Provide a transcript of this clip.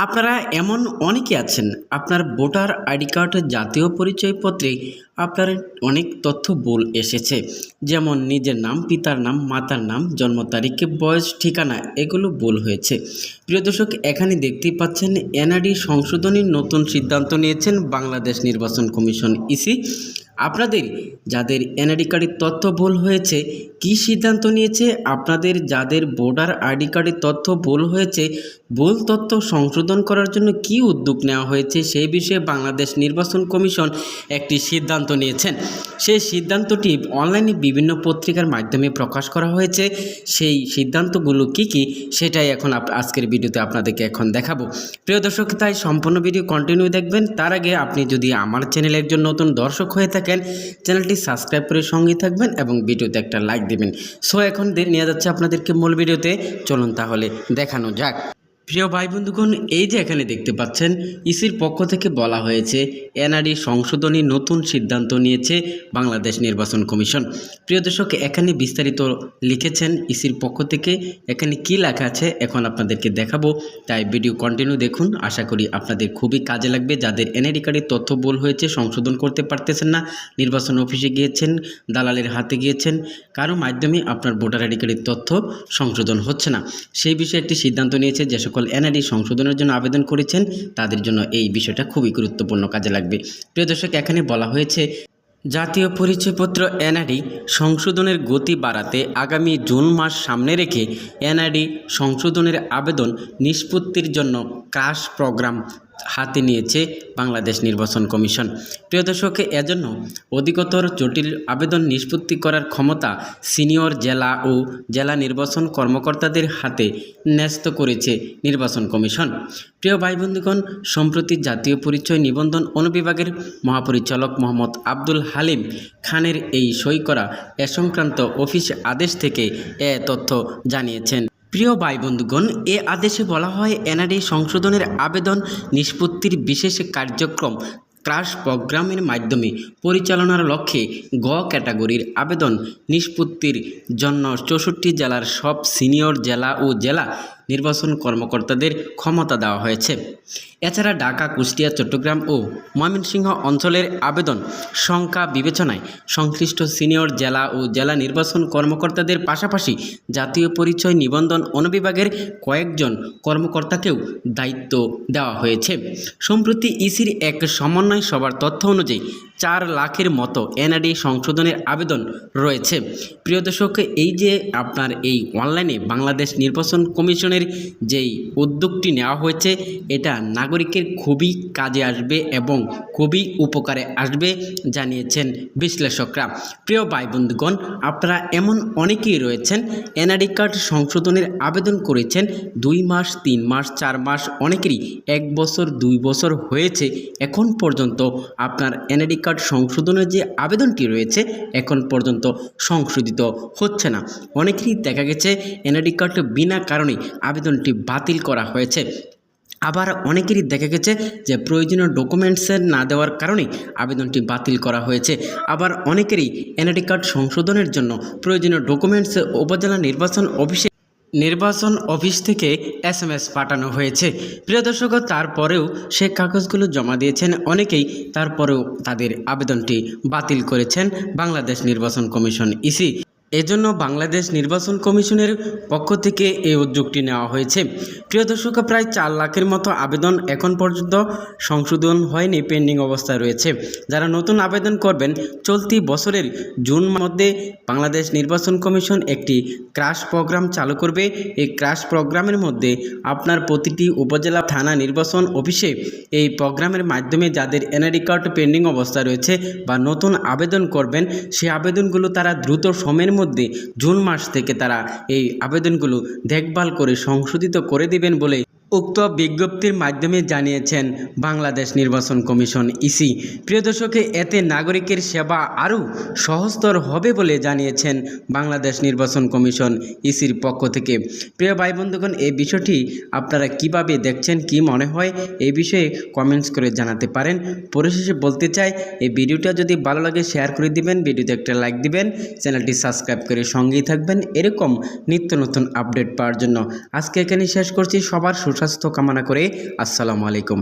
আপনারা এমন অনেকে আছেন, আপনার ভোটার আইডি কার্ড, জাতীয় পরিচয়পত্রে আপনার অনেক তথ্য ভুল এসেছে। যেমন নিজের নাম, পিতার নাম, মাতার নাম, জন্ম তারিখ, বয়স, ঠিকানা এগুলো ভুল হয়েছে। প্রিয় দর্শক, এখানে দেখতেই পাচ্ছেন এনআরডি সংশোধনীর নতুন সিদ্ধান্ত নিয়েছেন বাংলাদেশ নির্বাচন কমিশন ইসি। আপনাদের যাদের এনআইডি কার্ডের তথ্য ভুল হয়েছে, কি সিদ্ধান্ত নিয়েছে? আপনাদের যাদের ভোটার আইডি কার্ডের তথ্য ভুল হয়েছে, ভুল তথ্য সংশোধন করার জন্য কি উদ্যোগ নেওয়া হয়েছে সেই বিষয়ে বাংলাদেশ নির্বাচন কমিশন একটি সিদ্ধান্ত নিয়েছেন। সেই সিদ্ধান্তটি অনলাইনে বিভিন্ন পত্রিকার মাধ্যমে প্রকাশ করা হয়েছে। সেই সিদ্ধান্তগুলো কি সেটাই এখন আজকের ভিডিওতে আপনাদেরকে এখন দেখাবো। প্রিয় দর্শক, তাই সম্পূর্ণ ভিডিও কন্টিনিউ দেখবেন। তার আগে আপনি যদি আমার চ্যানেলে একজন নতুন দর্শক হয়ে থাকেন, চ্যানেলটি সাবস্ক্রাইব করে সঙ্গে থাকবেন এবং ভিডিওতে একটা লাইক দেবেন। সো এখন নিয়ে যাচ্ছে আপনাদেরকে মূল ভিডিওতে। চলুন তাহলে দেখানো যাক। প্রিয় ভাই বন্ধুগণ, এই যে এখানে দেখতে পাচ্ছেন ইসির পক্ষ থেকে বলা হয়েছে এনআরডি সংশোধনী নতুন সিদ্ধান্ত নিয়েছে বাংলাদেশ নির্বাচন কমিশন। প্রিয় দর্শক, এখানে বিস্তারিত লিখেছেন ইসির পক্ষ থেকে। এখানে কি লেখা আছে এখন আপনাদেরকে দেখাবো, তাই ভিডিও কন্টিনিউ দেখুন। আশা করি আপনাদের খুবই কাজে লাগবে। যাদের এনআইডি কার্ডের তথ্য ভুল হয়েছে, সংশোধন করতে পারতেছেন না, নির্বাচন অফিসে গিয়েছেন, দালালের হাতে গিয়েছেন, কারো মাধ্যমে আপনার ভোটার আইডি কার্ডের তথ্য সংশোধন হচ্ছে না, সেই বিষয়ে একটি সিদ্ধান্ত নিয়েছে। যে সকল এনআইডি সংশোধনের জন্য আবেদন করেছেন তাদের জন্য এই বিষয়টা খুবই গুরুত্বপূর্ণ কাজে লাগবে। প্রিয় দর্শক, এখানে বলা হয়েছে জাতীয় পরিচয়পত্র এনআইডি সংশোধনের গতি বাড়াতে আগামী জুন মাস সামনে রেখে এনআইডি সংশোধনের আবেদন নিষ্পত্তির জন্য ক্রাশ প্রোগ্রাম হাতে নিয়েছে বাংলাদেশ নির্বাচন কমিশন। প্রিয় দর্শক, এজন্য অধিকতর জটিল আবেদন নিষ্পত্তি করার ক্ষমতা সিনিয়র জেলা ও জেলা নির্বাচন কর্মকর্তাদের হাতে ন্যস্ত করেছে নির্বাচন কমিশন। প্রিয় ভাই বন্ধুগণ, সম্প্রতি জাতীয় পরিচয় নিবন্ধন অনুবিভাগের মহাপরিচালক মোহাম্মদ আব্দুল হালিম খানের এই সই করা এ সংক্রান্ত অফিস আদেশ থেকে এ তথ্য জানিয়েছেন। প্রিয় ভাই বন্ধুগণ, এ আদেশে বলা হয় এনআরডি সংশোধনের আবেদন নিষ্পত্তির বিশেষ কার্যক্রম ক্রাশ প্রোগ্রামের মাধ্যমে পরিচালনার লক্ষ্যে গ ক্যাটাগরির আবেদন নিষ্পত্তির জন্য 64 জেলার সব সিনিয়র জেলা ও জেলা নির্বাচন কর্মকর্তাদের ক্ষমতা দেওয়া হয়েছে। এছাড়া ঢাকা, কুষ্টিয়া, চট্টগ্রাম ও ময়মনসিংহ অঞ্চলের আবেদন সংখ্যা বিবেচনায় সংশ্লিষ্ট সিনিয়র জেলা ও জেলা নির্বাচন কর্মকর্তাদের পাশাপাশি জাতীয় পরিচয় নিবন্ধন অনুবিভাগের কয়েকজন কর্মকর্তাকেও দায়িত্ব দেওয়া হয়েছে। সম্প্রতি ইসির এক সমন্বয় সভার তথ্য অনুযায়ী 4 লাখের মতো এনআরডি সংশোধনের আবেদন রয়েছে। প্রিয় দর্শক, এই যে আপনার এই অনলাইনে বাংলাদেশ নির্বাচন কমিশনের যেই উদ্যোগটি নেওয়া হয়েছে, এটা নাগরিকের খুবই কাজে আসবে এবং খুবই উপকারে আসবে জানিয়েছেন বিশ্লেষকরা। প্রিয় ভাই বন্ধুগণ, আপনারা এমন অনেকেই রয়েছেন এনআরডি কার্ড সংশোধনের আবেদন করেছেন 2 মাস, 3 মাস, 4 মাস, অনেকেরই 1 বছর, 2 বছর হয়েছে, এখন পর্যন্ত আপনার এনআরডি কার্ড সংশোধনের যে আবেদনটি রয়েছে এখন পর্যন্ত সংশোধিত হচ্ছে না। অনেকেরই দেখা গেছে এনআরডি কার্ড বিনা কারণে আবেদনটি বাতিল করা হয়েছে। আবার অনেকেরই দেখা গেছে যে প্রয়োজনীয় ডকুমেন্টসের না দেওয়ার কারণে আবেদনটি বাতিল করা হয়েছে। আবার অনেকেরই এনআইডি কার্ড সংশোধনের জন্য প্রয়োজনীয় ডকুমেন্টস উপজেলা নির্বাচন অফিস থেকে SMS পাঠানো হয়েছে। প্রিয় দর্শক, তারপরেও সে কাগজগুলো জমা দিয়েছেন অনেকেই, তারপরেও তাদের আবেদনটি বাতিল করেছেন বাংলাদেশ নির্বাচন কমিশন ইসি। এজন্য বাংলাদেশ নির্বাচন কমিশনের পক্ষ থেকে এই উদ্যোগটি নেওয়া হয়েছে। প্রিয় দর্শক, প্রায় 4 লাখের মতো আবেদন এখন পর্যন্ত সংশোধন হয়নি, পেন্ডিং অবস্থায় রয়েছে। যারা নতুন আবেদন করবেন, চলতি বছরের জুন মধ্যে বাংলাদেশ নির্বাচন কমিশন একটি ক্রাশ প্রোগ্রাম চালু করবে। এই ক্রাশ প্রোগ্রামের মধ্যে আপনার প্রতিটি উপজেলা থানা নির্বাচন অফিসে এই প্রোগ্রামের মাধ্যমে যাদের এনআইডি কার্ড পেন্ডিং অবস্থায় রয়েছে বা নতুন আবেদন করবেন, সেই আবেদনগুলো তারা দ্রুত সময়ের মধ্যে জুন মাস থেকে তারা এই আবেদনগুলো দেখভাল করে সংশোধিত করে দিবেন বলে উক্ত বিজ্ঞপ্তির মাধ্যমে জানিয়েছেন বাংলাদেশ নির্বাচন কমিশন ইসি। প্রিয় দর্শক, এতে নাগরিকের সেবা আরও সহজতর হবে বলে জানিয়েছেন বাংলাদেশ নির্বাচন কমিশন ইসির পক্ষ থেকে। প্রিয় ভাই বন্ধুগণ, এই বিষয়টি আপনারা কিভাবে দেখছেন, কি মনে হয় এই বিষয়ে কমেন্টস করে জানাতে পারেন। পরিশেষে বলতে চাই, এই ভিডিওটা যদি ভালো লাগে শেয়ার করে দিবেন, ভিডিওতে একটা লাইক দিবেন, চ্যানেলটি সাবস্ক্রাইব করে সঙ্গেই থাকবেন এরকম নিত্য নতুন আপডেট পাওয়ার জন্য। আজকে এখানে শেষ করছি। সবার সুস্বাস্থ্য সুস্বাস্থ্য কামনা করে আসসালামু আলাইকুম।